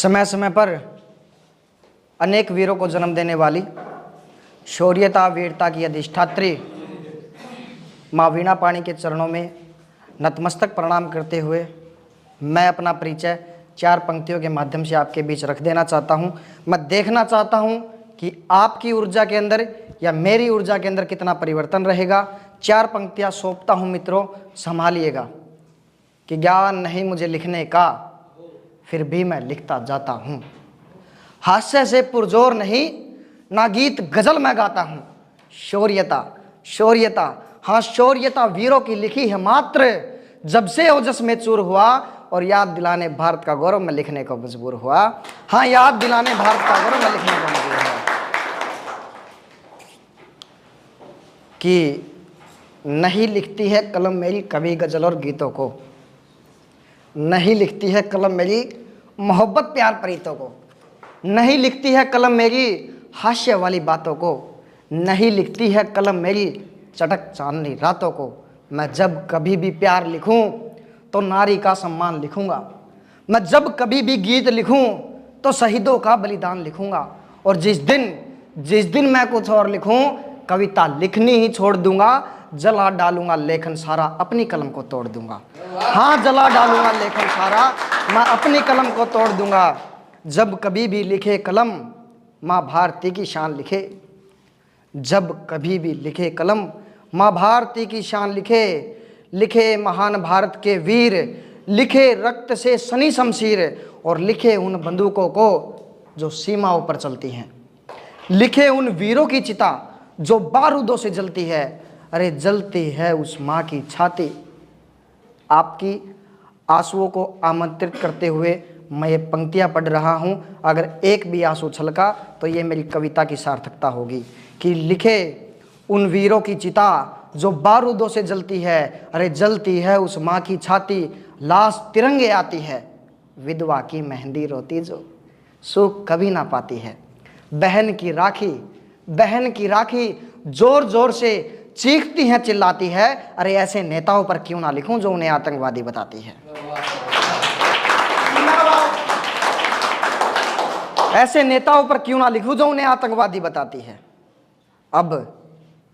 समय समय पर अनेक वीरों को जन्म देने वाली शौर्यता वीरता की अधिष्ठात्री माँ वीणा पाणी के चरणों में नतमस्तक प्रणाम करते हुए मैं अपना परिचय 4 पंक्तियों के माध्यम से आपके बीच रख देना चाहता हूँ। मैं देखना चाहता हूँ कि आपकी ऊर्जा के अंदर या मेरी ऊर्जा के अंदर कितना परिवर्तन रहेगा। 4 पंक्तियाँ सौंपता हूँ मित्रों, संभालिएगा कि ज्ञान नहीं मुझे लिखने का, फिर भी मैं लिखता जाता हूँ। हास्य से पुरजोर नहीं, ना गीत गजल मैं गाता हूँ। शौर्यता शौर्यता, हाँ शौर्यता वीरों की लिखी है मात्र, जब से ओजस में चूर हुआ और याद दिलाने भारत का गौरव में लिखने को मजबूर हुआ। हाँ, याद दिलाने भारत का गौरव में लिखने को मजबूर हुआ कि नहीं लिखती है कलम मेरी कवि गजल और गीतों को, नहीं लिखती है कलम मेरी मोहब्बत प्यार प्रीतों को, नहीं लिखती है कलम मेरी हास्य वाली बातों को, नहीं लिखती है कलम मेरी चटक चांदनी रातों को। मैं जब कभी भी प्यार लिखूं तो नारी का सम्मान लिखूंगा, मैं जब कभी भी गीत लिखूं तो शहीदों का बलिदान लिखूंगा, और जिस दिन मैं कुछ और लिखूं कविता लिखनी ही छोड़ दूंगा, जला डालूंगा लेखन सारा अपनी कलम को तोड़ दूंगा। हाँ, जला डालूंगा लेखन सारा मैं अपनी कलम को तोड़ दूंगा। जब कभी भी लिखे कलम माँ भारती की शान लिखे, जब कभी भी लिखे कलम माँ भारती की शान लिखे, लिखे महान भारत के वीर, लिखे रक्त से सनी शमशीर, और लिखे उन बंदूकों को जो सीमाओं पर चलती हैं, लिखे उन वीरों की चिता जो बारूदों से जलती है। अरे जलती है उस माँ की छाती। आपकी आंसुओं को आमंत्रित करते हुए मैं ये पंक्तियाँ पढ़ रहा हूँ। अगर एक भी आंसू छलका तो ये मेरी कविता की सार्थकता होगी कि लिखे उन वीरों की चिता जो बारूदों से जलती है। अरे जलती है उस माँ की छाती, लाश तिरंगे आती है, विधवा की मेहंदी रोती जो सुख कभी ना पाती है। बहन की राखी जोर जोर से चीखती है चिल्लाती है। अरे ऐसे नेताओं पर क्यों ना लिखूं जो उन्हें आतंकवादी बताती है। ऐसे नेताओं पर क्यों ना लिखूं जो उन्हें आतंकवादी बताती है। अब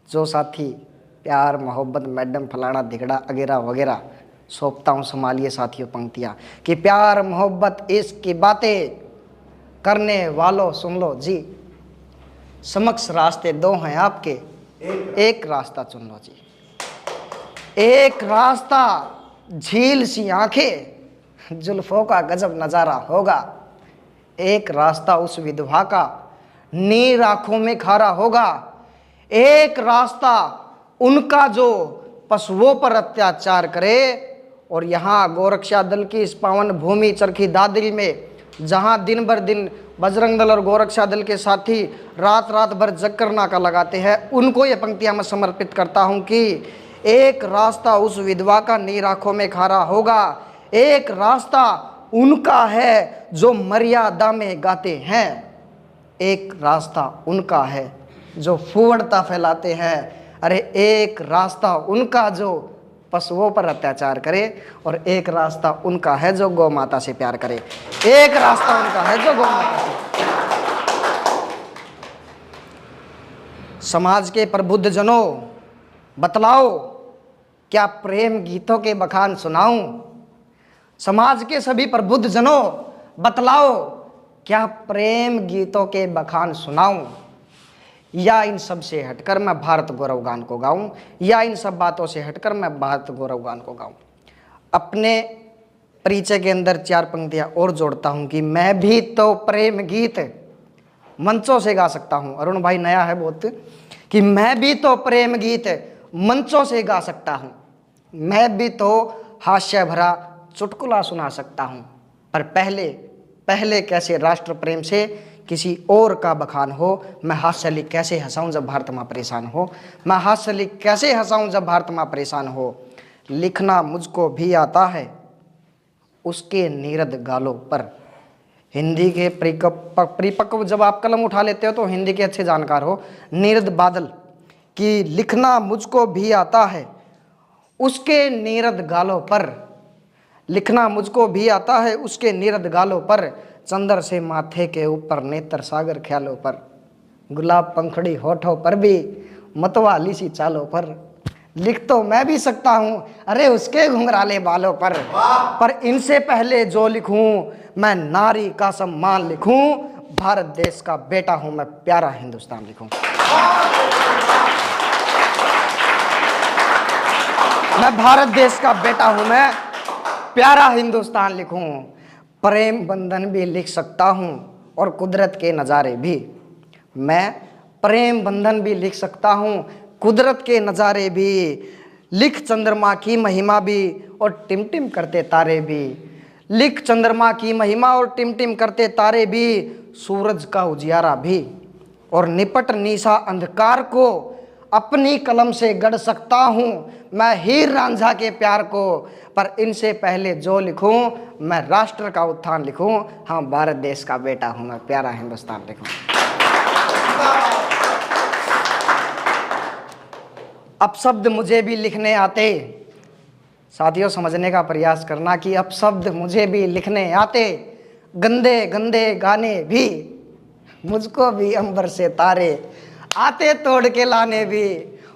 जो साथी प्यार मोहब्बत मैडम फलाना धिगड़ा वगैरह वगैरह सौंपता हूँ, संभालिए साथियों पंक्तियाँ कि प्यार मोहब्बत इश्क की बातें करने वालों सुन लो जी, समक्ष रास्ते 2 हैं आपके, एक रास्ता चुन लो जी। एक रास्ता झील सी आंखें, जुल्फों का गजब नजारा होगा। एक रास्ता उस विधवा का नीर आंखों में खारा होगा। एक रास्ता उनका जो पशुओं पर अत्याचार करे, और यहाँ गोरक्षा दल की इस पावन भूमि चरखी दादरी में जहाँ दिन भर दिन बजरंग दल और गोरक्षा दल के साथी रात रात भर जगकर नाका लगाते हैं, उनको ये पंक्तियाँ मैं समर्पित करता हूँ कि एक रास्ता उस विधवा का नीर आंखों में खारा होगा। एक रास्ता उनका है जो मर्यादा में गाते हैं। एक रास्ता उनका है जो फूवड़ता फैलाते हैं। अरे एक रास्ता उनका जो पशुओं पर अत्याचार करे, और एक रास्ता उनका है जो गौ माता से प्यार करे। एक रास्ता उनका है जो गौ माता से। समाज के प्रबुद्ध जनों बतलाओ, क्या प्रेम गीतों के बखान सुनाऊं। समाज के सभी प्रबुद्ध जनों बतलाओ, क्या प्रेम गीतों के बखान सुनाऊं, या इन सब से हटकर मैं भारत गौरव गान को गाऊं, या इन सब बातों से हटकर मैं भारत गौरव गान को गाऊं। अपने परिचय के अंदर 4 पंक्तियां और जोड़ता हूं कि मैं भी तो प्रेम गीत मंचों से गा सकता हूं। अरुण भाई नया है बहुत, कि मैं भी तो प्रेम गीत मंचों से गा सकता हूं, मैं भी तो हास्य भरा चुटकुला सुना सकता हूं, पर पहले कैसे राष्ट्र प्रेम से किसी और का बखान हो। मैं हास्य लिख कैसे हंसाऊं जब भारत माँ परेशान हो, मैं हास्य लिख कैसे हंसाऊं जब भारत माँ परेशान हो। लिखना मुझको भी आता है उसके नीरद गालों पर। हिंदी के परिपक्व जब आप कलम उठा लेते हो तो हिंदी के अच्छे जानकार हो। नीरद बादल कि लिखना मुझको भी आता है उसके नीरद गालों पर, लिखना मुझको भी आता है उसके नीरद गालों पर, चंद्र से माथे के ऊपर, नेत्र सागर ख्यालों पर, गुलाब पंखड़ी होठों पर भी, मतवाली सी चालों पर। लिख तो मैं भी सकता हूँ अरे उसके घुंघराले बालों पर इनसे पहले जो लिखूं मैं नारी का सम्मान लिखूं, भारत देश का बेटा हूं मैं, प्यारा हिंदुस्तान लिखूं। मैं भारत देश का बेटा हूं मैं, प्यारा हिंदुस्तान लिखूं। प्रेम बंधन भी लिख सकता हूं और कुदरत के नज़ारे भी। मैं प्रेम बंधन भी लिख सकता हूं, कुदरत के नज़ारे भी। लिख चंद्रमा की महिमा भी और टिमटिम करते तारे भी। लिख चंद्रमा की महिमा और टिमटिम करते तारे भी, सूरज का उजियारा भी। और निपट निशा अंधकार को अपनी कलम से गढ़ सकता हूँ मैं, हीर रांझा के प्यार को। पर इनसे पहले जो लिखूं मैं राष्ट्र का उत्थान लिखूं, हाँ भारत देश का बेटा हूँ मैं, प्यारा हिंदुस्तान लिखूं। अब शब्द मुझे भी लिखने आते, साथियों समझने का प्रयास करना कि अब शब्द मुझे भी लिखने आते, गंदे गंदे गाने भी मुझको भी अंबर से तारे आते तोड़ के लाने भी।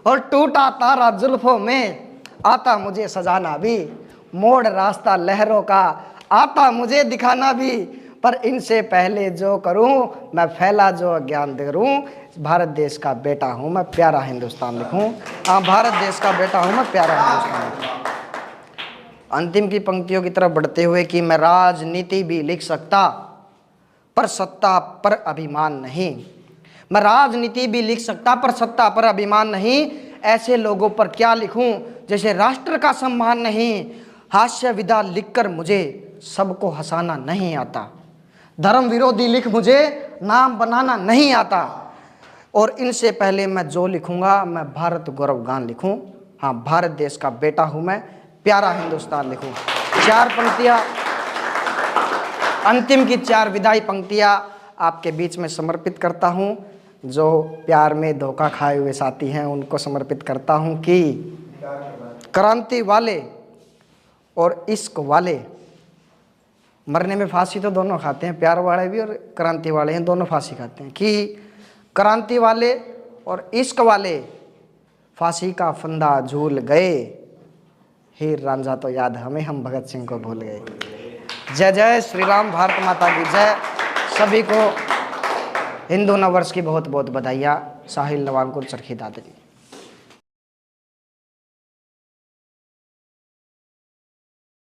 और टूटा तारा जुल्फों में आता मुझे सजाना भी, मोड़ रास्ता लहरों का आता मुझे दिखाना भी। पर इनसे पहले जो करूं मैं फैला जो ज्ञान करूं, भारत देश का बेटा हूं मैं, प्यारा हिंदुस्तान लिखूं। हाँ भारत देश का बेटा हूं मैं, प्यारा हिंदुस्तान लिखूं। अंतिम की पंक्तियों की तरफ बढ़ते हुए कि मैं राजनीति भी लिख सकता पर सत्ता पर अभिमान नहीं। मैं राजनीति भी लिख सकता पर सत्ता पर अभिमान नहीं। ऐसे लोगों पर क्या लिखूं जैसे राष्ट्र का सम्मान नहीं। हास्य विदा लिखकर मुझे सबको हंसाना नहीं आता, धर्म विरोधी लिख मुझे नाम बनाना नहीं आता। और इनसे पहले मैं जो लिखूंगा मैं भारत गौरव गान लिखूं, हाँ भारत देश का बेटा हूं मैं, प्यारा हिंदुस्तान लिखूं। 4 पंक्तियां, अंतिम की 4 विदाई पंक्तियां आपके बीच में समर्पित करता हूं। जो प्यार में धोखा खाए हुए साथी हैं उनको समर्पित करता हूं कि क्रांति वाले और इश्क वाले मरने में फांसी तो दोनों खाते हैं, प्यार वाले भी और क्रांति वाले हैं, दोनों फांसी खाते हैं। कि क्रांति वाले और इश्क वाले फांसी का फंदा झूल गए, हीर रांझा तो याद हमें, हम भगत सिंह को भूल गए। जय जय श्री राम, भारत माता की जय। सभी को हिंदू नववर्ष की बहुत बहुत बधाइयाँ। साहिल नवांकुर चरखी दादरी।